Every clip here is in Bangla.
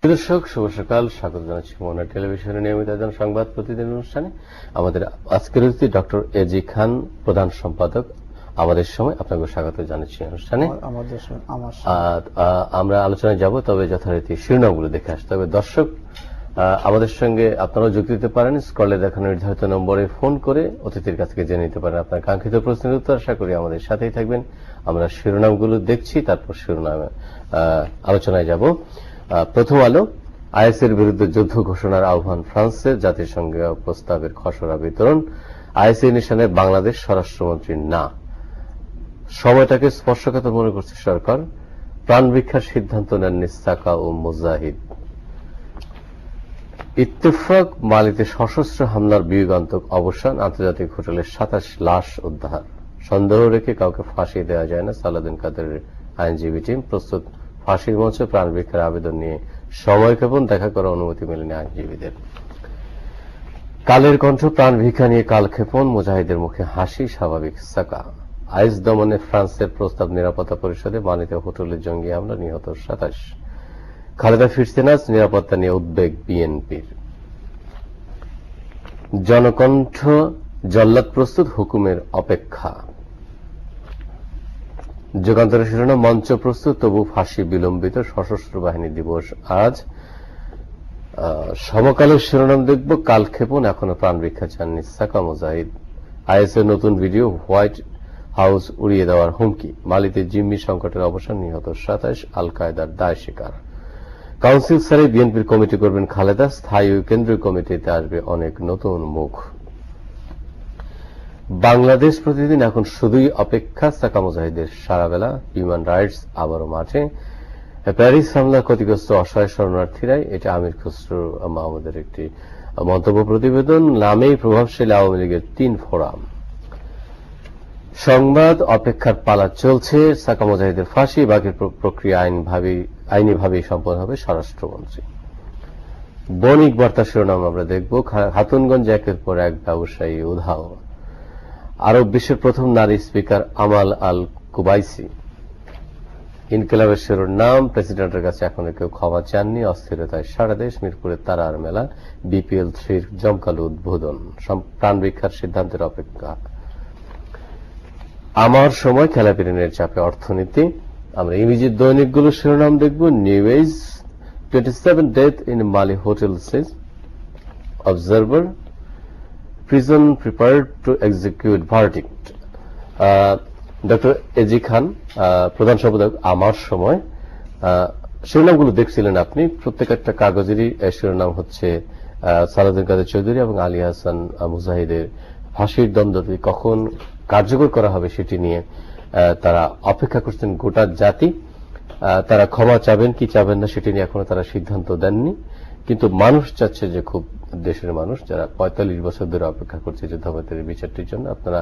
দর্শক শুভ সকাল, স্বাগত জানাচ্ছি মোহনা টেলিভিশনের নিয়মিত সংবাদ প্রতিদিন অনুষ্ঠানে। আমাদের আজকের অতিথি ডক্টর এজি খান, প্রধান সম্পাদক। আমাদের সময় আপনাকে স্বাগত জানাচ্ছি অনুষ্ঠানে। আমরা আলোচনায় যাব, তবে যথারীতি শিরোনামগুলো দেখে আসতে হবে। দর্শক আমাদের সঙ্গে আপনারাও যুক্ত দিতে পারেন, স্ক্রলে দেখানো নির্ধারিত নম্বরে ফোন করে অতিথির কাছ থেকে জেনে নিতে পারেন আপনার কাঙ্ক্ষিত প্রশ্নের উত্তর। আশা করি আমাদের সাথেই থাকবেন। আমরা শিরোনামগুলো দেখছি, তারপর শিরোনামে আলোচনায় যাব। প্রথম আলো, আইএসের বিরুদ্ধে যুদ্ধ ঘোষণার আহ্বান ফ্রান্সের, জাতিসংঘে প্রস্তাবের খসড়া বিতরণ, আইএসএ নিশানে বাংলাদেশ, স্বরাষ্ট্রমন্ত্রী না, সময়টাকে স্পর্শকাতর মনে করছে সরকার, প্রাণ ভিক্ষার সিদ্ধান্ত নেননি সাকা ও মুজাহিদ। ইত্তেফাক, মালিতে সশস্ত্র হামলার বিয়োগান্তক অবসান, আন্তর্জাতিক হোটেলে 27 লাশ উদ্ধার, সন্দেহ রেখে কাউকে ফাঁসি দেওয়া যায় না, সালাউদ্দিন কাদেরের আইনজীবী টিম প্রস্তুত, ফাঁসির মঞ্চে প্রাণ ভিক্ষার আবেদন নিয়ে সময়ক্ষেপণ, দেখা করার অনুমতি মেলেনি আইনজীবীদের। কালের কণ্ঠ, প্রাণ ভিক্ষা নিয়ে কালক্ষেপণ, মুজাহিদের মুখে হাসি, স্বাভাবিক সাকা। আইএস দমনে ফ্রান্সের প্রস্তাব নিরাপত্তা পরিষদে, মানিতে হোটেলে জঙ্গি হামলা, নিহত 27। খালেদা ফিরছেন আজ, নিরাপত্তা নিয়ে উদ্বেগ বিএনপির। জনকণ্ঠ, জল্লাদ প্রস্তুত, হুকুমের অপেক্ষা। যুগান্তরের শিরোনাম, মঞ্চ প্রস্তুত তবু ফাঁসি বিলম্বিত, সশস্ত্র বাহিনী দিবস আজ। সমকালের শিরোনাম দেখব, কালক্ষেপণ, এখনো প্রাণ ভিক্ষা চাননি সাকা মুজাহিদ। আইএসের নতুন ভিডিও, হোয়াইট হাউস উড়িয়ে দেওয়ার হুমকি, মালিতে জিম্মি সংকটের অবসান, নিহত 27, আল কায়দার দায় স্বীকার। কাউন্সিল ছাড়াই বিএনপির কমিটি করবেন খালেদা, স্থায়ী ও কেন্দ্রীয় কমিটিতে আসবে অনেক নতুন মুখ। বাংলাদেশ প্রতিদিন, এখন শুধুই অপেক্ষা, সাকা মুজাহিদের সারাবেলা। হিউম্যান রাইটস আবারও মাঠে, প্যারিস হামলার ক্ষতিগ্রস্ত অসহায় শরণার্থীরাই, এটা আমির খসরু মাহমুদের একটি মন্তব্য প্রতিবেদন। নামেই প্রভাবশালী আওয়ামী লীগের 3 ফোরাম। সংবাদ, অপেক্ষার পালা চলছে, সাকা মুজাহিদের ফাঁসি, বাকি প্রক্রিয়া আইনিভাবেই সম্পন্ন হবে, স্বরাষ্ট্রমন্ত্রী। বণিক বার্তা শিরোনাম আমরা দেখব, খাতুনগঞ্জ একের পর এক ব্যবসায়ী উধাও, আরব বিশ্বের প্রথম নারী স্পিকার আমাল আল কুবাইসি। ইনকিলাবের শিরোনাম, প্রেসিডেন্টের কাছে এখনো কেউ ক্ষমা চাননি, অস্থিরতায় সারা দেশ, মিরপুরে তারার মেলা, বিপিএল 3 জমকালো উদ্বোধন, প্রাণ ভিক্ষার সিদ্ধান্তের অপেক্ষা। আমার সময়, খেলাপিরিনের চাপে অর্থনীতি। আমরা ইংরেজি দৈনিকগুলোর শিরোনাম দেখব। News, 27 death in Mali hotel says, Observer, prison prepared to execute verdict. Doctor AG Khan, প্রধান সম্পাদক, আমার সময়। শিরোনামগুলো দেখছিলেন আপনি, প্রত্যেকটা কাগজেরই শিরোনাম হচ্ছে সালাউদ্দিন কাদের চৌধুরী এবং আলী হাসান মুজাহিদের ফাঁসির দণ্ডটি কখন কার্যকর করা হবে সেটি নিয়ে তারা অপেক্ষা করছেন গোটা জাতি। তারা ক্ষমা চাবেন কি চাবেন না সেটি নিয়ে এখনো তারা সিদ্ধান্ত দেননি, কিন্তু মানুষ চাচ্ছে যে, খুব দেশের মানুষ যারা 45 বছর ধরে অপেক্ষা করছে যুদ্ধাপরাধীদের বিচারটির জন্য। আপনারা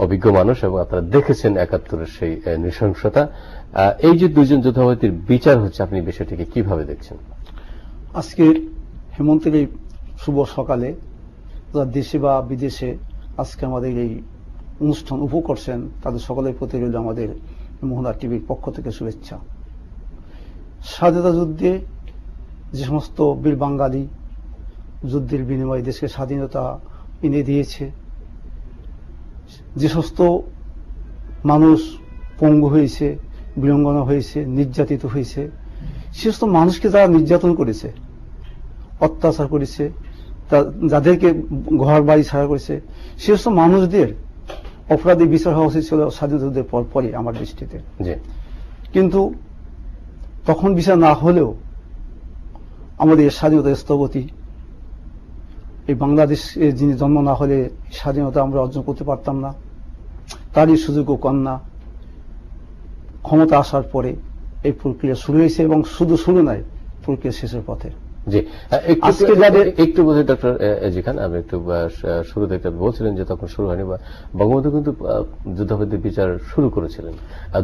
অভিজ্ঞ মানুষ এবং আপনারা দেখেছেন 71-এর সেই নৃশংসতা। এই যে 2 জন যুদ্ধাপরাধীর বিচার হচ্ছে, আপনি বিষয়টিকে কিভাবে দেখছেন? আজকে হেমন্তের এই শুভ সকালে যারা দেশে বা বিদেশে আজকে আমাদের এই অনুষ্ঠান উপভোগ করছেন, তাদের সকলের প্রতি রইল আমাদের মোহনা টিভির পক্ষ থেকে শুভেচ্ছা। স্বাধীনতা যুদ্ধে যে সমস্ত বীর বাঙালি যুদ্ধের বিনিময়ে দেশকে স্বাধীনতা এনে দিয়েছে, যে সমস্ত মানুষ পঙ্গু হয়েছে, বীরাঙ্গনা হয়েছে, নির্যাতিত হয়েছে, সে সমস্ত মানুষকে তারা নির্যাতন করেছে, অত্যাচার করেছে, যাদেরকে ঘর বাড়ি ছাড়া করেছে, সে সমস্ত মানুষদের অপরাধী বিচার হওয়া উচিত ছিল স্বাধীনতা যুদ্ধের পরপরই আমার দৃষ্টিতে। কিন্তু তখন বিচার না হলেও আমাদের স্বাধীনতার স্থগতি, এই বাংলাদেশে যিনি জন্ম না হলে স্বাধীনতা আমরা অর্জন করতে পারতাম না, তারই সুযোগ্য কন্যা ক্ষমতা আসার পরে এই প্রক্রিয়া শুরু হয়েছে এবং শুধু শুরু নয়, প্রক্রিয়া শেষের পথে। জি, আজকে যাদের একটু বোধহয় ডক্টর এজি খান, আমি একটু শুরুতে একটা বলছিলেন যে তখন শুরু হয়নি, বা বঙ্গবন্ধু কিন্তু যুদ্ধাপরাধীর বিচার শুরু করেছিলেন।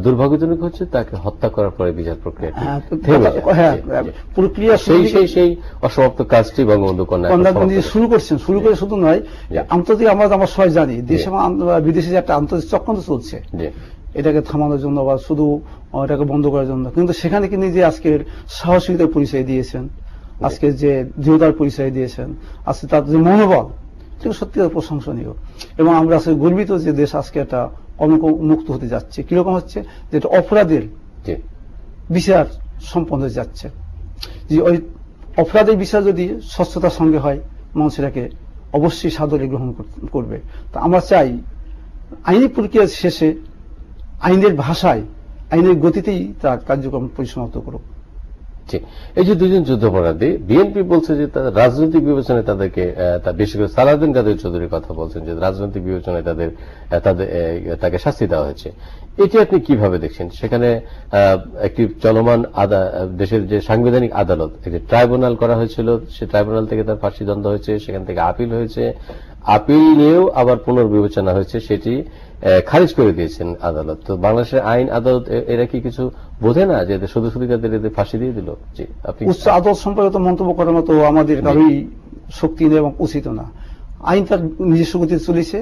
দুর্ভাগ্যজনক হচ্ছে তাকে হত্যা করার পরে বিচার প্রক্রিয়া প্রক্রিয়া সেই অসমাপ্ত কাজটি বঙ্গবন্ধু কন্যা শুরু করছেন। শুরু করে শুধু নয়, আন্তর্জাতিক আমরা সবাই জানি দেশে বিদেশে যে একটা আন্তর্জাতিক চক্রান্ত চলছে এটাকে থামানোর জন্য বা শুধু এটাকে বন্ধ করার জন্য, কিন্তু সেখানে তিনি যে আজকের সাহসিকতার পরিচয় দিয়েছেন, আজকে যে দৃঢ়তার পরিচয় দিয়েছেন, আজকে তার যে মনোবল, সেটা সত্যিকার প্রশংসনীয়। এবং আমরা আসলে গর্বিত যে দেশ আজকে একটা কলঙ্ক মুক্ত হতে যাচ্ছে। কিরকম হচ্ছে, যে এটা অপরাধের বিচার সম্পন্ন হয়ে যাচ্ছে। যে ওই অপরাধের বিচার যদি স্বচ্ছতার সঙ্গে হয়, মানুষ এটাকে অবশ্যই সাদরে গ্রহণ করবে। তা আমরা চাই আইনি প্রক্রিয়া শেষে আইনের ভাষায়, আইনের গতিতেই তার কার্যক্রম পরিসমাপ্ত করুক। এই যে দুজন যুদ্ধাপরাধী, বিএনপি বলছে যে তাদের রাজনৈতিক বিবেচনায় তাদেরকে, বিশেষ করে সালাউদ্দিন কাদের চৌধুরীর কথা বলছেন যে রাজনৈতিক বিবেচনায় তাকে শাস্তি দেওয়া হয়েছে। এটি আপনি কিভাবে দেখছেন? সেখানে একটি চলমান দেশের যে সাংবিধানিক আদালত, একটি ট্রাইব্যুনাল করা হয়েছিল, সে ট্রাইব্যুনাল থেকে তার ফাঁসি দণ্ড হয়েছে, সেখান থেকে আপিল হয়েছে, আপিল নিয়েও আবার পুনর্বিবেচনা হয়েছে, সেটি খারিজ করে দিয়েছেন আদালত। তো বাংলাদেশের আইন আদালত এরা কি কিছু বোঝে না যে শুধু শুধু তাদের ফাঁসি দিয়ে দিল? জি, আপনি উচ্চ আদালত সম্পর্কে মন্তব্য করার মতো আমাদের কারোই শক্তি নেই এবং উচিত না। আইন তার নিজস্ব গতিতে চলেছে।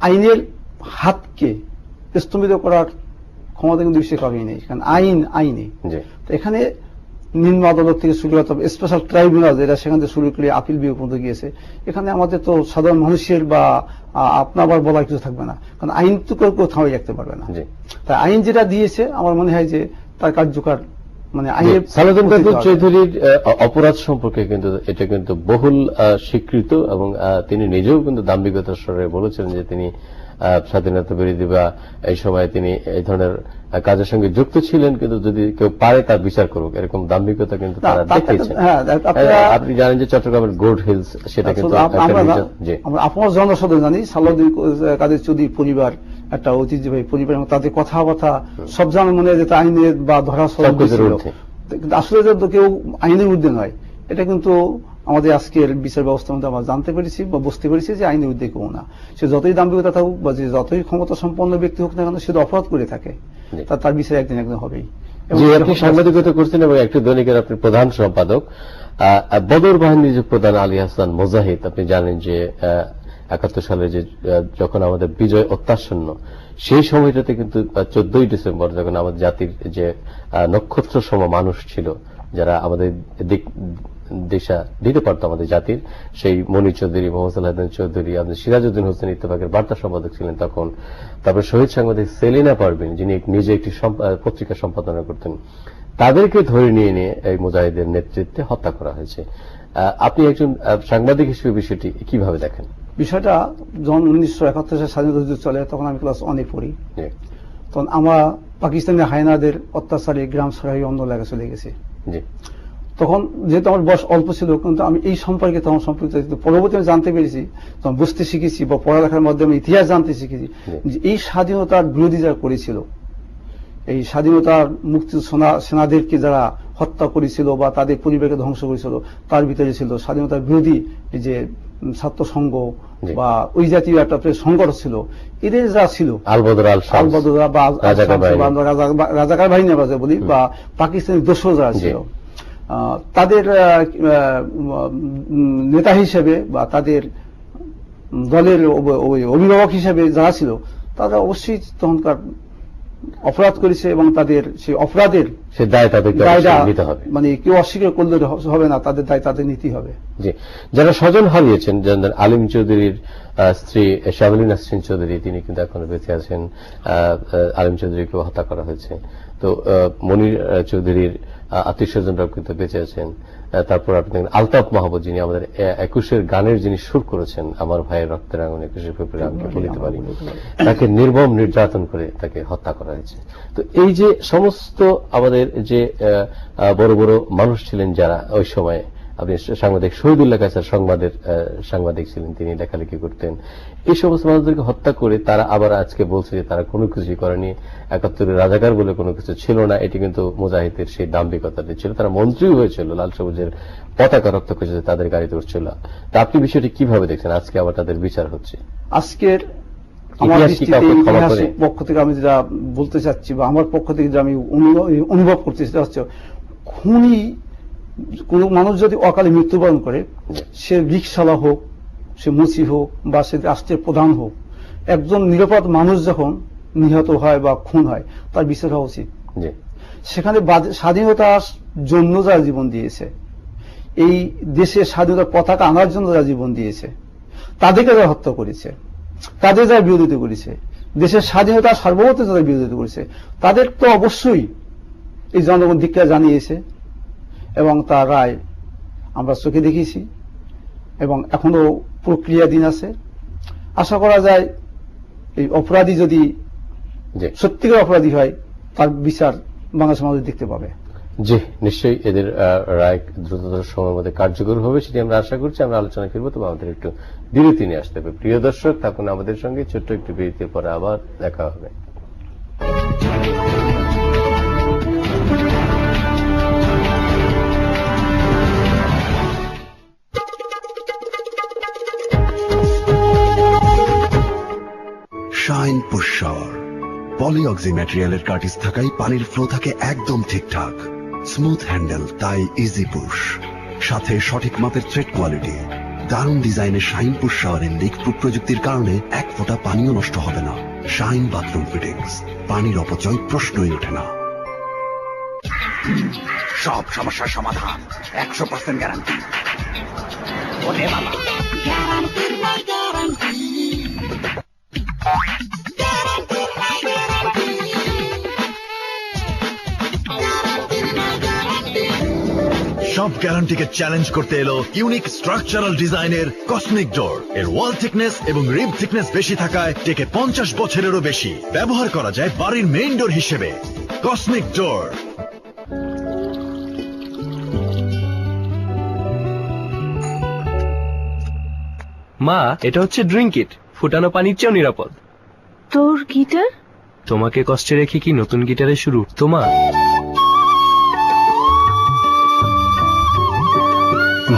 আইনের হাতকে স্তম্ভিত করার ক্ষমতা কিন্তু বিশ্বে কারোই নেই, কারণ আইন আইনে। এখানে নিম্ন আদালত থেকে শুরু করতে হবে, স্পেশাল ট্রাইব্যুনাল যেটা, সেখান থেকে শুরু করে আপিল বিভাগ পর্যন্ত গিয়েছে। এখানে আমাদের তো সাধারণ মানুষের বা আপনার বলার কিছু থাকবে না, কারণ আইন তো কেউ থামাই রাখতে পারবে না। তাই আইন যেটা দিয়েছে আমার মনে হয় যে তার কার্যকর মানে আইনের। সালাউদ্দিন কাদের চৌধুরীর অপরাধ সম্পর্কে কিন্তু এটা কিন্তু বহুল স্বীকৃত, এবং তিনি নিজেও কিন্তু দাম্ভিকতার স্বরে বলেছিলেন যে তিনি স্বাধীনতা বিরোধী বা এই সময় তিনি এই ধরনের কাজের সঙ্গে যুক্ত ছিলেন, কিন্তু যদি কেউ পারে তার বিচার করুক, এরকম দাম্ভিকতা কিন্তু তারা দেখিয়েছেন। আপনি জানেন যে চট্টগ্রামের গোল্ড হিলস, সেটা কিন্তু আপনার জনসাধারণ জানি সালাউদ্দিন কাদের চৌধুরীর পরিবার একটা ঐতিহ্যবাহী পরিবার, এবং তাদের কথাবার্তা সব জানা মনে হয় যে আইনের বা ধরা আসলে যে কেউ আইনের ঊর্ধ্বে নয়, এটা কিন্তু আমাদের আজকের বিচার ব্যবস্থার মধ্যে আমরা জানতে পেরেছি বা বুঝতে পেরেছি যে আইনের ঊর্ধ্বে কেউ না। সে যতই দাম্ভিকতা থাকুক বা যে যতই ক্ষমতা সম্পন্ন ব্যক্তি হোক না কেন, সে অপরাধ করে থাকে, তার বিচার একদিন একদিন হবেই। আপনি সাংবাদিকতা করছেন এবং একটি দৈনিকের আপনি প্রধান সম্পাদক। বদর বাহিনীর যে প্রধান আলী হাসান মুজাহিদ, আপনি জানেন যে ৭১ সালে যে যখন আমাদের বিজয় অত্যাসন্ন, সেই সময়টাতে কিন্তু 14ই ডিসেম্বর যখন আমাদের জাতির যে নক্ষত্র সম মানুষ ছিল, যারা আমাদের দিশা দিতে পারত আমাদের জাতির, সেই মনির চৌধুরী, মোহাম্মদ সালাউদ্দিন চৌধুরী, আমাদের সিরাজউদ্দিন হোসেন ইত্তেফাকের বার্তা সম্পাদক ছিলেন তখন, তারপর শহীদ সাংবাদিক সেলিনা পারভিন, যিনি নিজে একটি পত্রিকা সম্পাদনা করতেন, তাদেরকে ধরে নিয়ে এই মুজাহিদের নেতৃত্বে হত্যা করা হয়েছে। আপনি একজন সাংবাদিক হিসেবে বিষয়টি কিভাবে দেখেন? বিষয়টা যখন 1971 সালে স্বাধীনতা যুদ্ধ চলে, তখন আমি ক্লাস 1-এ পড়ি। তখন আমরা পাকিস্তানের হায়নাদের অত্যাচারে গ্রাম সরাই অন্য এলাকায় চলে গেছি। তখন যেহেতু আমার বয়স অল্প ছিল, কিন্তু আমি এই সম্পর্কে তখন পরবর্তী আমি জানতে পেরেছি, তখন বুঝতে শিখেছি বা পড়ালেখার মাধ্যমে ইতিহাস জানতে শিখেছি যে এই স্বাধীনতার বিরোধী যারা করেছিল, এই স্বাধীনতার মুক্তি সেনাদেরকে যারা হত্যা করেছিল বা তাদের পরিবারকে ধ্বংস করেছিল, তার ভিতরে ছিল স্বাধীনতার বিরোধী যে ছাত্র সংঘ বা ওই জাতীয় একটা সংগঠন ছিল। এদের যা ছিল আলবদরা বা রাজাকার বাহিনী বলি বা পাকিস্তানি দোসর যারা ছিল, তাদের নেতা হিসেবে বা তাদের দলের অভিভাবক হিসেবে যারা ছিল, তারা অবশ্যই তখনকার অপরাধ করেছে এবং তাদের সেই অপরাধের মানে কেউ অস্বীকার করলে হবে না, তাদের দায় তাদের নিতে হবে। যারা স্বজন হারিয়েছেন, যেমন আলিম চৌধুরীর স্ত্রী শাবলী নাসরিন চৌধুরী, তিনি কিন্তু এখনো বেঁচে আছেন। আলিম চৌধুরীকে হত্যা করা হয়েছে। তো মনির চৌধুরীর আত্মীয় স্বজনরাও কিন্তু বেঁচে আছেন। তারপর আপনি দেখেন আলতাফ মাহবুব, যিনি আমাদের 21-এর গানের যিনি সুর করেছেন, আমার ভাইয়ের রক্তের আঙুন 21শে ফেব্রুয়ারি আমি বলিতে পারি, তাকে নির্মম নির্যাতন করে তাকে হত্যা করা হয়েছে। তো এই যে সমস্ত আমাদের যে বড় বড় মানুষ ছিলেন যারা ওই সময় আপনি সাংবাদিক শহীদুল্লাহ কায়সার সাংবাদিক ছিলেন, তিনি লেখালেখি করতেন। এই সমস্ত মানুষদেরকে হত্যা করে তারা আবার আজকে বলছে যে তারা কোনো কিছুই করেনি, 71-এর রাজাকার বলে কোনো কিছু ছিল না। এটি কিন্তু মুজাহিদের সেই দাম্ভিকতাটি ছিল। তারা মন্ত্রীও হয়েছিল, লাল সবুজের পতাকা রক্ত করেছে, তাদের গাড়িতে উঠছিল। তা আপনি বিষয়টি কিভাবে দেখছেন? আজকে আবার তাদের বিচার হচ্ছে। আজকের আমার ইতিহাসের পক্ষ থেকে আমি যেটা বলতে চাচ্ছি, বা আমার পক্ষ থেকে যে আমি অনুভব করতে চাচ্ছি, খুনি কোন মানুষ যদি অকালে মৃত্যুবরণ করে, সে রিকশালা হোক, সে মুচি হোক, বা সে রাষ্ট্রের প্রধান হোক, একজন নিরাপদ মানুষ যখন নিহত হয় বা খুন হয়, তার বিচার হওয়া উচিত। সেখানে স্বাধীনতার জন্য যারা জীবন দিয়েছে, এই দেশের স্বাধীনতার পতাকা আনার জন্য যারা জীবন দিয়েছে, তাদেরকে যারা হত্যা করেছে, তাদের যারা বিরোধিতা করেছে, দেশের স্বাধীনতা সার্বভৌমত্ব যারা বিরোধিতা করেছে, তাদের তো অবশ্যই এই জনগণ ধিক্কার জানিয়েছে এবং তার রায় আমরা চোখে দেখেছি এবং এখনো প্রক্রিয়াধীন আছে। আশা করা যায় এই অপরাধী যদি সত্যিকার অপরাধী হয়, তার বিচার বাংলাদেশ মানুষ দেখতে পাবে। জি, নিশ্চয়ই এদের রায় দ্রুততর সময়ের মধ্যে কার্যকর হবে, সেটি আমরা আশা করছি। আমরা আলোচনা ফিরবো, তবে আমাদের একটু বিরতি নিয়ে আসতে হবে। প্রিয় দর্শক, থাকুন আমাদের সঙ্গে। ছোট্ট একটু বিরতির পরে আবার দেখা হবে। শাইন পুশ শাওয়ার পলিঅক্সি ম্যাটেরিয়ালের কার্টিজ থাকায় পানির ফ্লো থাকে একদম ঠিকঠাক। স্মুথ হ্যান্ডেল, তাই ইজি পুশ, সাথে সঠিক মাপের থ্রেড কোয়ালিটি। দারুণ ডিজাইনের শাইন পুশ শাওয়ারের লিক প্রুফ প্রযুক্তির কারণে এক ফোঁটা পানিও নষ্ট হবে না। শাইন বাথরুম ফিটিংস, পানির অপচয় প্রশ্নই ওঠে না। সব সমস্যার সমাধান 100% গ্যারান্টি। ওরে বাবা, সব গ্যারান্টিকে চ্যালেঞ্জ করতে এলো ইউনিক স্ট্রাকচারাল ডিজাইনের কসমিক ডোর। এর ওয়াল থিকনেস এবং রিব থিকনেস বেশি থাকায় টেকে 50 বছরেরও বেশি। ব্যবহার করা যায় বাড়ির মেইন ডোর হিসেবে। কসমিক ডোর। মা, এটা হচ্ছে ড্রিঙ্ক ইট, ফুটানো পানির চেয়েও নিরাপদ। তোর গিটার? তোমাকে কষ্টে রেখে কি নতুন গিটারের শুরু? তোমা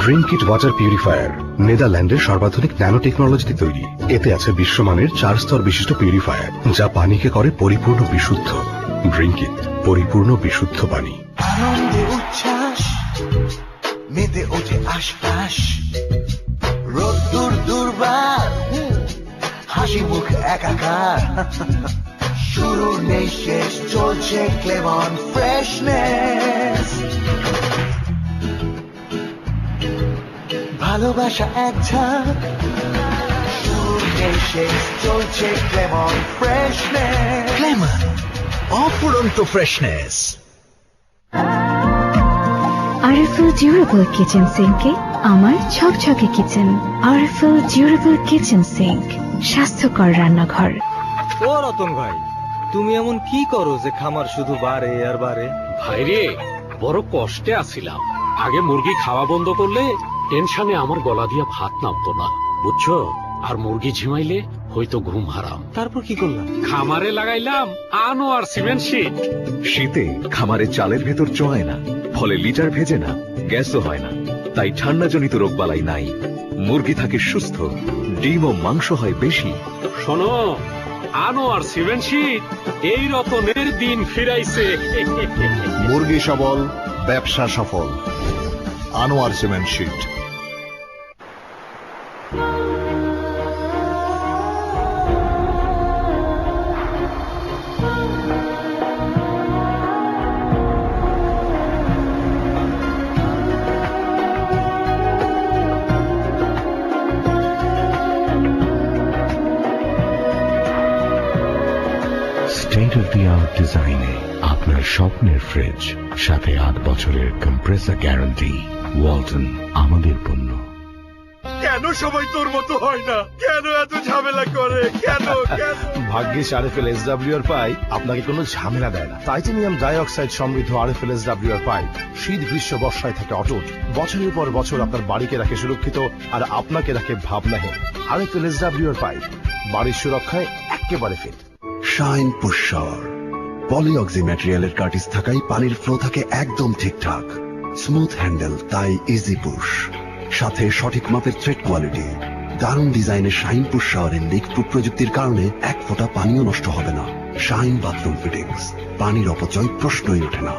ড্রিঙ্ক ইট ওয়াটার পিউরিফায়ার নেদারল্যান্ডের সর্বাধুনিক ন্যানো টেকনোলজিতে তৈরি। এতে আছে বিশ্বমানের 4 স্তর বিশিষ্ট পিউরিফায়ার, যা পানিকে করে পরিপূর্ণ বিশুদ্ধ। ড্রিঙ্ক ইট, পরিপূর্ণ বিশুদ্ধ পানি। আনন্দে উচ্ছ্বাস মেতে ওঠে আশপাশ, রোদ্দুর দুর্বার, হাসি মুখ একাকার। শুরু নেই শেষ, চলছে ক্লেমন ফ্রেশনেস। ভালোবাসা এক ঝাঁক, শুরু নেই শেষ, চলছে ক্লেমন ফ্রেশনেস। ক্লেমন, অফুরন্ত ফ্রেশনেস। আরএফএল ডিউরেবল কিচেন সিঙ্কে আমার ছকছকে kitchen. RFL durable kitchen sink, স্বাস্থ্যকর রান্নাঘর। ও রতন ভাই, তুমি এমন কি করো যে খামার শুধু বাড়ে আর বাড়ে? ভাইরে, বড় কষ্টে আছিলাম। আগে মুরগি খাওয়া বন্ধ করলে টেনশনে আমার গলা দিয়া ভাত নামতো না, বুঝছো? আর মুরগি ঝিমাইলে হয়তো ঘুম হারাম। তারপর কি করলাম? খামারে লাগাইলাম আনোয়ার সিমেন্ট শীট। শীতে খামারে চালের ভেতর চড়ায় না, ফলে লিটার ভেজে না, গ্যাসও হয় না, তাই ঠান্ডাজনিত রোগবালাই নাই। মুরগি থাকে সুস্থ, ডিম ও মাংস হয় বেশি। শোনো, আনোয়ার সিমেন্ট শীট এই রতনের দিন ফিরাইছে। মুরগি সবল, ব্যবসা সফল। Anwar cement sheet. State of the art ডিজাইনে আপনার স্বপ্নের ফ্রিজ, সাথে 8 বছরের কম্প্রেসার গ্যারান্টি। ওয়ালটন, আমাদের পণ্য। কেন সবাই তোর মতো হয় না? কেন এত ঝামেলা করে? কেন কেন? ভাগ্যিস আরএফএল এসডব্লিউআর পাইপ আপনাকে কোনো ঝামেলা দেয় না। টাইটানিয়াম ডাইঅক্সাইড সমৃদ্ধ আরএফএল এসডব্লিউআর পাইপ শীত গ্রীষ্ম বর্ষায় থাকে অটুট, বছরের পর বছর আপনার বাড়িকে রাখে সুরক্ষিত আর আপনাকে রাখে ভাবনাহীন। আরএফএল এসডব্লিউআর পাইপ বাড়ির সুরক্ষায় একেবারে ফিট। শাইন পুশ শাওয়ার পলিঅক্সি ম্যাটেরিয়ালের কার্টিজ থাকায় পানির ফ্লো থাকে একদম ঠিকঠাক। স্মুথ হ্যান্ডেল তাই ইজি পুশ, সাথে সঠিক মাপের থ্রেড কোয়ালিটি। দারুণ ডিজাইনের শাইন পুশ শাওয়ারের লিক প্রুফ প্রযুক্তির কারণে এক ফোঁটা পানিও নষ্ট হবে না। শাইন বাথরুম ফিটিংস, পানির অপচয় প্রশ্নই ওঠে না।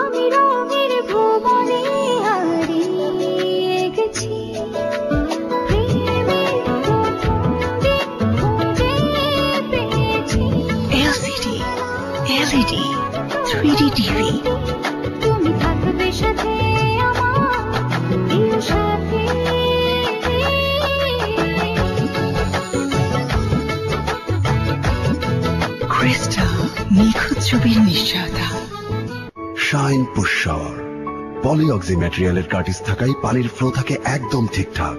আমি রঙের ভুবনে হারিয়ে গেছি, প্রেমের প্রথম দিন খুঁজে পেয়েছি। এলসিডি, এলইডি, 3D টিভি, তুমি থাকবে সাথে আমার প্রিয় সাথী। ক্রিস্টাল, নিখুঁত ছবির নিশ্চয়তা। শাইন পুশ শাওয়ার পলিঅক্সি ম্যাটেরিয়ালের কার্টিজ থাকায় পানির ফ্লো থাকে একদম ঠিকঠাক।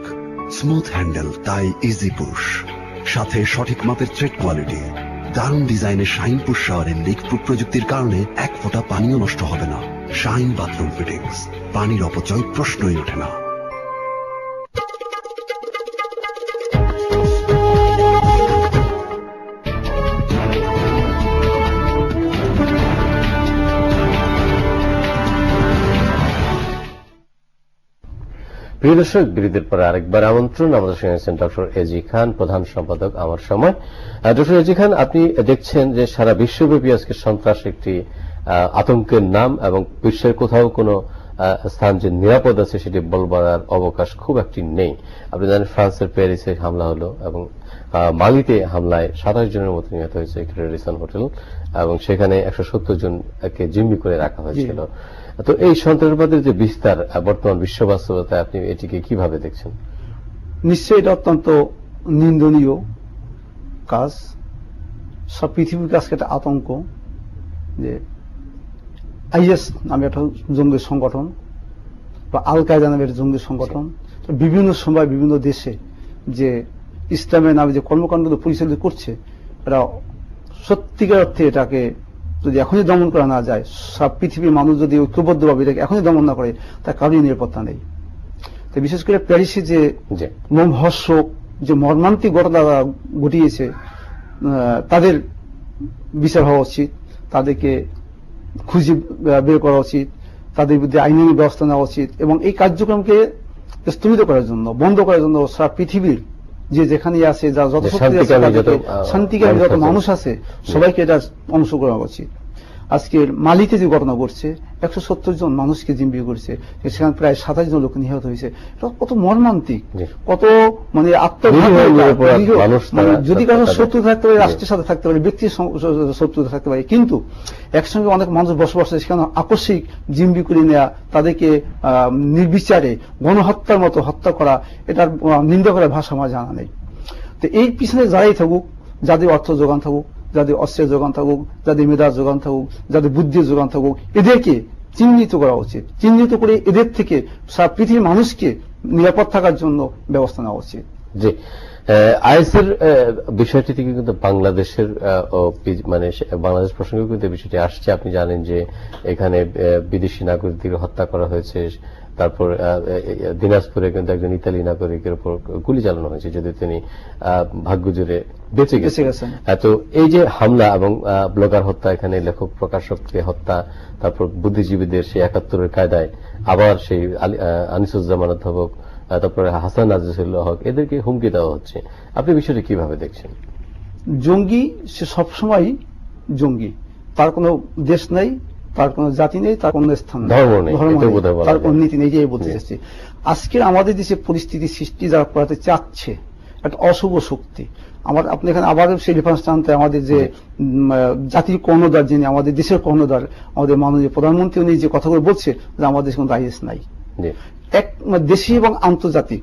স্মুথ হ্যান্ডেল তাই ইজি পুশ, সাথে সঠিক মাপের থ্রেড কোয়ালিটি। দারুণ ডিজাইনের শাইন পুশ শাওয়ারের লিক প্রুফ প্রযুক্তির কারণে এক ফোঁটা পানিও নষ্ট হবে না। শাইন বাথরুম ফিটিংস, পানির অপচয় প্রশ্নই ওঠে না। প্রিয় দর্শক, বিরতির পরে আরেকবার আমন্ত্রণ। আমাদের সঙ্গে আছেন ডক্টর এজি খান, প্রধান সম্পাদক আমার সময়। ডক্টর এজি খান, আপনি দেখছেন যে সারা বিশ্বব্যাপী আজকে সন্ত্রাস একটি আতঙ্কের নাম, এবং বিশ্বের কোথাও কোনো স্থান যে নিরাপদ আছে সেটি বলবার অবকাশ খুব একটি নেই। আপনি জানেন ফ্রান্সের প্যারিসে হামলা হলো, এবং মালিতে হামলায় 27 জনের মতো নিহত হয়েছে একটি রেডিসন হোটেল, এবং সেখানে 170 জনকে জিম্মি করে রাখা হয়েছিল। তো এই সন্ত্রাসবাদের যে বিস্তার বর্তমান বিশ্ব বাস্তবতায়, আপনি এটিকে কিভাবে দেখছেন? নিশ্চয়ই এটা অত্যন্ত নিন্দনীয় কাজ। সব পৃথিবীর কাছে একটা আতঙ্ক যে আইএস নামে একটা জঙ্গি সংগঠন বা আল কায়দা নামের জঙ্গি সংগঠন বিভিন্ন সময় বিভিন্ন দেশে যে ইসলামের নামে যে কর্মকাণ্ড পরিচালিত করছে, এরা সত্যিকার অর্থে এটাকে যদি এখনই দমন করা না যায়, সব পৃথিবীর মানুষ যদি ঐক্যবদ্ধভাবে এটাকে এখনই দমন না করে, তার কারোই নিরাপত্তা নেই। তো বিশেষ করে প্যারিসে যে মর্মহর্ষক যে মর্মান্তিক ঘটনা ঘটিয়েছে, তাদের বিচার হওয়া উচিত, তাদেরকে খুঁজে বের করা উচিত, তাদের বিরুদ্ধে আইনি ব্যবস্থা নেওয়া উচিত, এবং এই কার্যক্রমকে স্থগিত করার জন্য, বন্ধ করার জন্য সারা পৃথিবীর যে যেখানে আছে, যা যত শক্তি আছে, শান্তিকামী যত মানুষ আছে, সবাইকে এটা অংশগ্রহণ করা উচিত। আজকের মালিতে যে ঘটনা ঘটছে, 170 জন মানুষকে জিম্মি করেছে, সেখানে প্রায় 27 জন লোক নিহত হয়েছে। এটা কত মর্মান্তিক, কত মানে আত্মঘাতী। যদি কারো শত্রু থাকতে পারে, রাষ্ট্রের সাথে থাকতে পারে, ব্যক্তির শত্রু থাকতে পারে, কিন্তু একসঙ্গে অনেক মানুষ বসবাস করে, সেখানে আকস্মিক জিম্মি করে নেওয়া, তাদেরকে নির্বিচারে গণহত্যার মতো হত্যা করা, এটার নিন্দা করার ভাষা আমার জানা নেই। তো এই পিছনে যারাই থাকুক, যাদের অর্থ যোগান থাকুক, যাদের অস্ত্রের যোগান থাকুক, যাদের মেধার যোগান থাকুক, যাদের বুদ্ধির যোগান থাকুক, এদেরকে চিহ্নিত করা উচিত। চিহ্নিত করে এদের থেকে সারা পৃথিবীর মানুষকে নিরাপদ থাকার জন্য ব্যবস্থা নেওয়া উচিত। জি, আইএসের বিষয়টি থেকে কিন্তু বাংলাদেশের মানে বাংলাদেশ প্রসঙ্গে কিন্তু বিষয়টি আসছে। আপনি জানেন যে এখানে বিদেশি নাগরিকদের হত্যা করা হয়েছে, তারপর দিনাজপুরে কিন্তু একজন ইতালি নাগরিকের উপর গুলি চালানো হয়েছে, যদি তিনি ভাগ্য জুড়ে বেঁচে গেছেন। তো এই যে হামলা এবং ব্লগার হত্যা, এখানে লেখক প্রকাশককে হত্যা, তারপর বুদ্ধিজীবীদের সেই 71-এর কায়দায় আবার সেই আনিসুজ্জামান অধ্যাপক, তারপরে হাসান আজিজুল হক, এদেরকে হুমকি দেওয়া হচ্ছে। আপনি বিষয়টি কিভাবে দেখছেন? জঙ্গি সে সবসময় জঙ্গি, তার কোনো দেশ নেই, তার কোন জাতি নেই, তার কোন স্থান নেই, তার কোন নীতি নেই, যে বলতে চাচ্ছি। আজকে আমাদের দেশে পরিস্থিতি সৃষ্টি যারা করাতে চাচ্ছে একটা অশুভ শক্তি। আপনি এখানে আবার সেই রেফারেন্স টানতে, আমাদের যে জাতির কর্ণধার, যিনি আমাদের দেশের কর্ণধার, আমাদের মাননীয় প্রধানমন্ত্রী, উনি যে কথাগুলো বলছে যে আমাদের দেশে কোনো আইএস নাই। এক দেশি এবং আন্তর্জাতিক,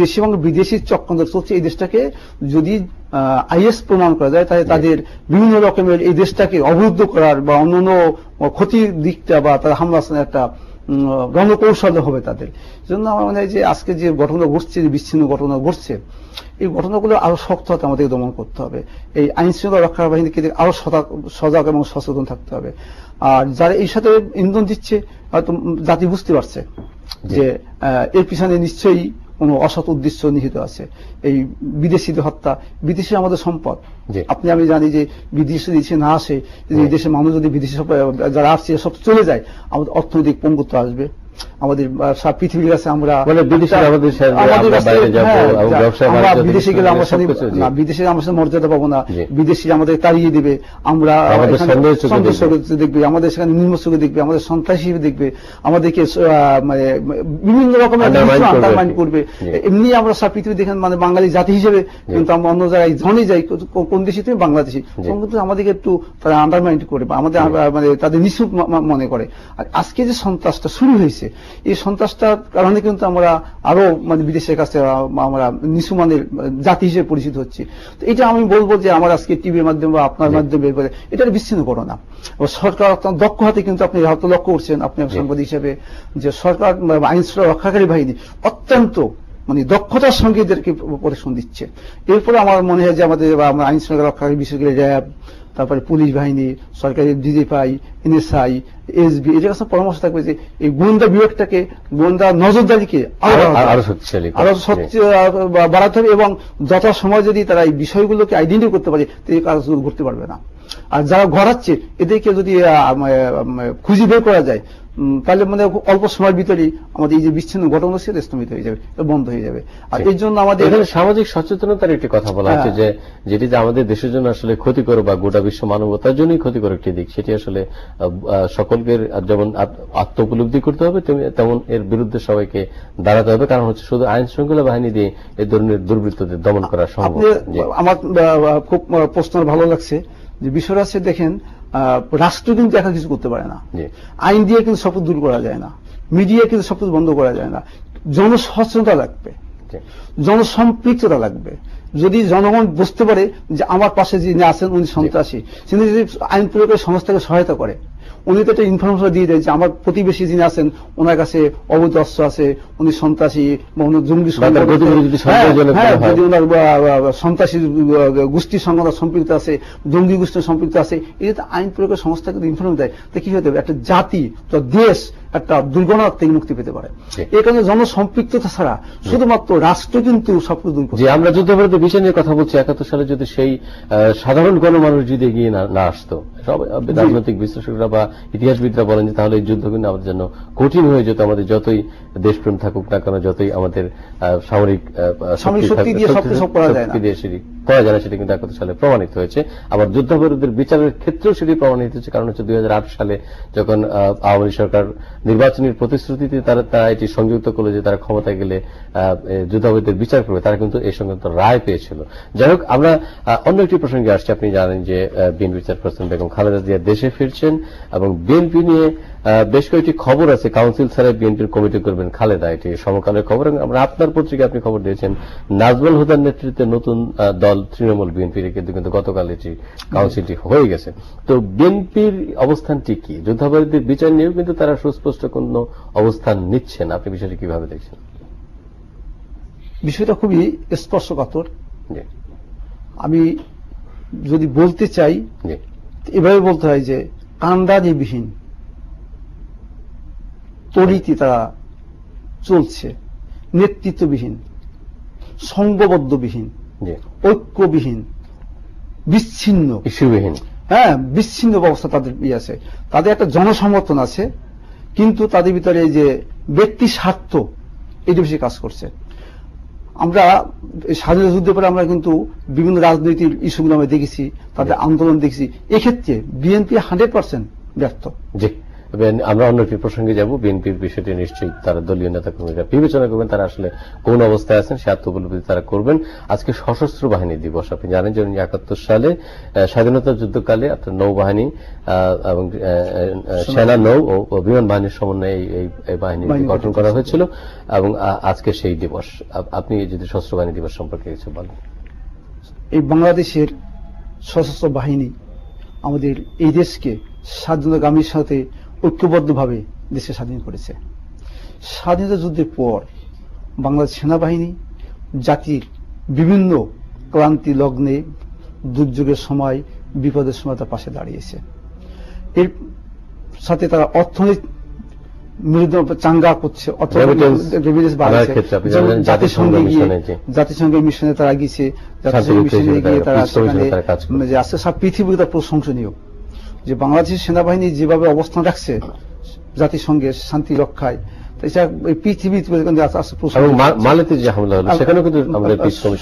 দেশি এবং বিদেশি চক্রান্ত চলছে। এই দেশটাকে যদি আইএস প্রমাণ করা যায়, তাহলে তাদের বিভিন্ন রকমের এই দেশটাকে অবরুদ্ধ করার বা অন্যান্য ক্ষতির দিকটা বা তার হামলা একটা রণকৌশল হবে তাদের জন্য। আমার মনে হয় যে আজকে যে ঘটনা ঘটছে, যে বিচ্ছিন্ন ঘটনা ঘটছে, এই ঘটনাগুলো আরো শক্ত হাতে আমাদের দমন করতে হবে। এই আইন শৃঙ্খলা রক্ষা বাহিনীকে আরো সজাগ এবং সচেতন থাকতে হবে। আর যারা এই সাথে ইন্ধন দিচ্ছে, হয়তো জাতি বুঝতে পারছে যে এর পিছনে নিশ্চয়ই কোন অসৎ উদ্দেশ্য নিহিত আছে। এই বিদেশিদের হত্যা, বিদেশি আমাদের সম্পদ। আপনি আমি জানি যে বিদেশি দেশে না আসে, এই দেশের মানুষ যদি বিদেশি যারা আসছে সব চলে যায়, আমাদের অর্থনৈতিক পঙ্গুত্ব আসবে। আমাদের সারা পৃথিবীর কাছে আমরা বিদেশে গেলে আমরা বিদেশে আমার সাথে মর্যাদা পাবো না, বিদেশি আমাদের তাড়িয়ে দেবে, আমরা দেখবে, আমাদের সেখানে নিম্ন চোখে দেখবে, আমাদের সন্ত্রাসী হিসেবে দেখবে, আমাদেরকে মানে বিভিন্ন রকমের আন্ডারমাইন করবে। এমনি আমরা সারা পৃথিবী দেখেন মানে বাঙালি জাতি হিসেবে কিন্তু আমরা অন্য জায়গায় যখনই যাই, কোন দেশে তুমি বাংলাদেশি, তখন কিন্তু আমাদেরকে একটু তারা আন্ডারমাইন করে বা আমাদের মানে তাদের নিচু মনে করে। আর আজকে যে সন্ত্রাসটা শুরু হয়েছে, এই সন্ত্রাসটার কারণে কিন্তু আমরা আরো মানে বিদেশের কাছে আমরা নিচু মানের জাতি হিসেবে পরিচিত হচ্ছি। তো এটা আমি বলবো যে আমার আজকে টিভির মাধ্যমে বা আপনার মাধ্যমে এটা বিচ্ছিন্ন করো না। সরকার আপনার দক্ষ হাতে কিন্তু আপনি হয়তো লক্ষ্য করছেন, আপনি সাংবাদিক হিসেবে, যে সরকার আইন শৃঙ্খলা রক্ষাকারী বাহিনী অত্যন্ত মানে দক্ষতার সঙ্গে এদেরকে প্রোটেকশন দিচ্ছে। এরপরে আমার মনে হয় যে আমাদের আইন শৃঙ্খলা রক্ষাকারী বিশেষ করে র্যাব, তারপরে পুলিশ বাহিনী, সরকারি ডিজিএফআই, এনএসআই, এসবি, এদের কাছে পরামর্শ থাকবে যে এই গোয়েন্দা বিভাগটাকে, গোয়েন্দা নজরদারিকে আরো শক্তিশালী বাড়াতে হবে এবং যথাসময় যদি তারা এই বিষয়গুলোকে আইডেন্টিফাই করতে পারে, এই কাজগুলো ঘটতে পারবে না। আর যারা ঘটাচ্ছে এদেরকে যদি খুঁজে বের করা যায়, তাহলে মানে অল্প সময়ের ভিতরেই আমাদের এই যে বিচ্ছিন্ন ঘটনা সেটা স্থগিত হয়ে যাবে, বন্ধ হয়ে যাবে। আর এর জন্য আমাদের সামাজিক সচেতনতার একটি কথা বলা হচ্ছে যে যেটি যে আমাদের দেশের জন্য আসলে ক্ষতিকর বা গোটা বিশ্ব মানবতার জন্যই ক্ষতিকর একটি দিক, সেটি আসলে সকলকে যেমন আত্মোপলব্ধি করতে হবে, তেমন এর বিরুদ্ধে সবাইকে দাঁড়াতে হবে। কারণ হচ্ছে শুধু আইন শৃঙ্খলা বাহিনী দিয়ে এই ধরনের দুর্বৃত্তদের দমন করা সম্ভব। আমার খুব প্রশ্ন ভালো লাগছে যে বিষয়টা আছে, দেখেন রাষ্ট্র কিন্তু একা কিছু করতে পারে না, আইন দিয়ে কিন্তু সব দূর করা যায় না, মিডিয়া কিন্তু সব বন্ধ করা যায় না। জনসচেতনতা লাগবে, জনসম্পৃক্ততা লাগবে। যদি জনগণ বুঝতে পারে যে আমার পাশে যিনি আছেন উনি সন্ত্রাসী, তিনি যদি আইন প্রয়োগের সংস্থাকে সহায়তা করে, উনি তো একটা ইনফরমেশন দিয়ে দেয় যে আমার প্রতিবেশী যিনি আছেন ওনার কাছে অবৈধ অস্ত্র আছে, উনি সন্ত্রাসী বা উনি জঙ্গি, যদি ওনার সন্ত্রাসী গোষ্ঠীর সঙ্গে সম্পৃক্ত আছে, জঙ্গি গোষ্ঠীর সম্পৃক্ত আছে, এই যে আইন প্রয়োগের সংস্থাকে ইনফরমেশন দেয়, তো কি হতে হবে, একটা জাতি, দেশ একটা দুর্ঘটনা থেকে মুক্তি পেতে পারে। এই কারণে জনসম্পৃক্ততা ছাড়া শুধুমাত্র রাষ্ট্র কিন্তু সবকিছু দূর করে। আমরা যুদ্ধবিরতি বিষয় নিয়ে কথা বলছি, 71 সালে যদি সেই সাধারণ গণমানুষ যদি এগিয়ে না আসতো, সব রাজনৈতিক বিশ্লেষকরা বা ইতিহাসবিদরা বলেন যে তাহলে এই যুদ্ধ কিন্তু আমাদের জন্য কঠিন হয়ে যেত। আমাদের যতই দেশপ্রেম থাকুক না কেন, যতই আমাদের সামরিক শক্তি দিয়ে করা যায় না, সেটি কিন্তু 71 সালে প্রমাণিত হয়েছে। আবার যুদ্ধাপরাধীদের বিচারের ক্ষেত্রেও সেটি প্রমাণিত হয়েছে। কারণ হচ্ছে 2008 সালে যখন আওয়ামী সরকার নির্বাচনের প্রতিশ্রুতিতে তারা এটি সংযুক্ত করলো যে তারা ক্ষমতায় গেলে যুদ্ধাপরাধীদের বিচার করবে, তারা কিন্তু এই সংক্রান্ত রায় পেয়েছিল। যাই হোক, আমরা অন্য একটি প্রসঙ্গে আসছি। আপনি জানেন যে বিএনপি চেয়ারপারসন বেগম খালেদা জিয়া দেশে ফিরছেন এবং বিএনপি নিয়ে বেশ কয়েকটি খবর আছে। কাউন্সিল ছাড়াই বিএনপির কমিটি করবেন খালেদা, এটি সমকালের খবর। আমরা আপনার পত্রিকায় আপনি খবর দিয়েছেন নাজমুল হুদার নেতৃত্বে নতুন দল তৃণমূল বিএনপির, কিন্তু গতকাল এটি কাউন্সিলটি হয়ে গেছে। তো বিএনপির অবস্থানটি কি? যুদ্ধাপরাধীদের বিচার নিয়েও কিন্তু তারা সুস্পষ্ট কোন অবস্থান নিচ্ছেন। আপনি বিষয়টি কিভাবে দেখছেন? বিষয়টা খুবই স্পর্শকাতর। আমি যদি বলতে চাই এভাবে বলতে হয় যে কান্দারিবিহীন তরিতে তারা চলছে, নেতৃত্ববিহীন, সংঘবদ্ধবিহীন, ঐক্যবিহীন, বিচ্ছিন্ন, ইস্যুবিহীন, বিচ্ছিন্ন অবস্থা তাদের আছে। তাদের একটা জনসমর্থন আছে, কিন্তু তাদের ভিতরে যে ব্যক্তি স্বার্থ এটা বেশি কাজ করছে। আমরা স্বাধীনতা যুদ্ধের পরে আমরা কিন্তু বিভিন্ন রাজনৈতিক ইস্যুগুলো আমরা দেখেছি, তাদের আন্দোলন দেখেছি। এক্ষেত্রে বিএনপি 100% ব্যর্থ। আমরা অন্য একটি প্রসঙ্গে যাব। বিএনপির বিষয়টি নিশ্চয়ই তারা দলীয় নেতা কর্মীরা বিবেচনা করবেন, তারা আসলে কোন অবস্থায় আছেন সে আত্মোপলব্ধি তারা করবেন। আজকে সশস্ত্র বাহিনী দিবস। আপনি জানেন যে 71 সালে স্বাধীনতা যুদ্ধকালে আপনার নৌবাহিনী এবং সেনা, নৌ ও বিমান বাহিনীর সমন্বয়ে এই বাহিনী গঠন করা হয়েছিল এবং আজকে সেই দিবস। আপনি যদি সশস্ত্র বাহিনী দিবস সম্পর্কে কিছু বলেন। এই বাংলাদেশের সশস্ত্র বাহিনী আমাদের এই দেশকে স্বাধীনতাগামীর সাথে ঐক্যবদ্ধভাবে দেশে স্বাধীন করেছে। স্বাধীনতা যুদ্ধের পর বাংলাদেশ সেনাবাহিনী জাতির বিভিন্ন ক্লান্তি লগ্নে, দুর্যোগের সময়, বিপদের সময় তার পাশে দাঁড়িয়েছে। এর সাথে তারা অর্থনীতি চাঙ্গা করছে, জাতিসংঘের মিশনে তারা গিয়েছে, জাতিসংঘের মিশনে গিয়ে তারা সেখানে আজকে সব পৃথিবীতে তার প্রশংসনীয় যে বাংলাদেশের সেনাবাহিনী যেভাবে অবস্থান রাখছে জাতিসংঘের শান্তি রক্ষায়, পৃথিবীতে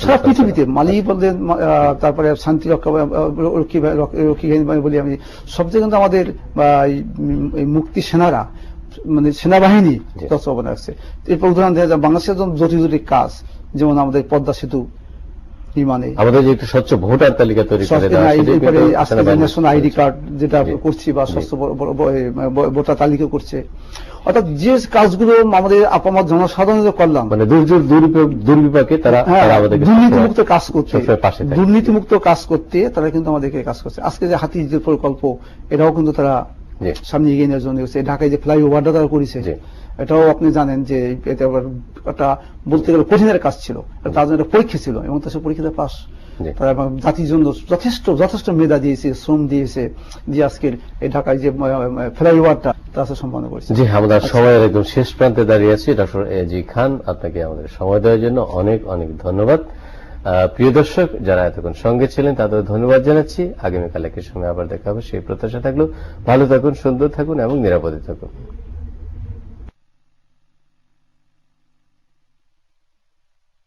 সারা পৃথিবীতে মালি বললেন, তারপরে শান্তি রক্ষা রক্ষী বলি আমি, সবচেয়ে কিন্তু আমাদের মুক্তি সেনারা মানে সেনাবাহিনী তত্ত্বাবধানে রাখছে। এরপর উদাহরণ দেওয়া যায় বাংলাদেশের জটিল জটিল কাজ, যেমন আমাদের পদ্মা সেতু নির্মাণে, আমাদের যে একটু স্বচ্ছ ভোটার তালিকা তৈরি করে ন্যাশনাল আইডি কার্ড যেটা করছি, বা স্বচ্ছ ভোটার তালিকা করছে, অর্থাৎ যে কাজগুলো আমাদের আপামর জনসাধারণ করলাম, মানে দুর্বিপাকে তারা দুর্নীতিমুক্ত কাজ করতে, দুর্নীতিমুক্ত কাজ করতে তারা কিন্তু আমাদেরকে কাজ করছে। আজকে যে হাতি যে প্রকল্প, এটাও কিন্তু তারা সামনে এগিয়ে নেওয়ার জন্য ঢাকায় যে ফ্লাইওভারটা তারা করেছে, এটাও আপনি জানেন যে এটা একটা বলতে গেলে কঠিনের কাজ ছিল, তার জন্য একটা পরীক্ষা ছিল এবং তার পরীক্ষাতে পাস। তারা জাতির জন্য যথেষ্ট মেধা দিয়েছে, শ্রম দিয়েছে, যে আজকের এই ঢাকায় যে ফ্লাইওভারটা তা সম্পন্ন করেছে। জি, আমরা সময়ের একদম শেষ প্রান্তে দাঁড়িয়ে আছি। ডক্টর এজি খান, আপনাকে আমাদের সময় দেওয়ার জন্য অনেক অনেক ধন্যবাদ। প্রিয় দর্শক যারা এতক্ষণ সঙ্গে ছিলেন তাদের ধন্যবাদ জানাচ্ছি। আগামীকাল একই সময় আবার দেখা হবে সেই প্রত্যাশা থাকলো। ভালো থাকুন, সুন্দর থাকুন এবং নিরাপদে থাকুন।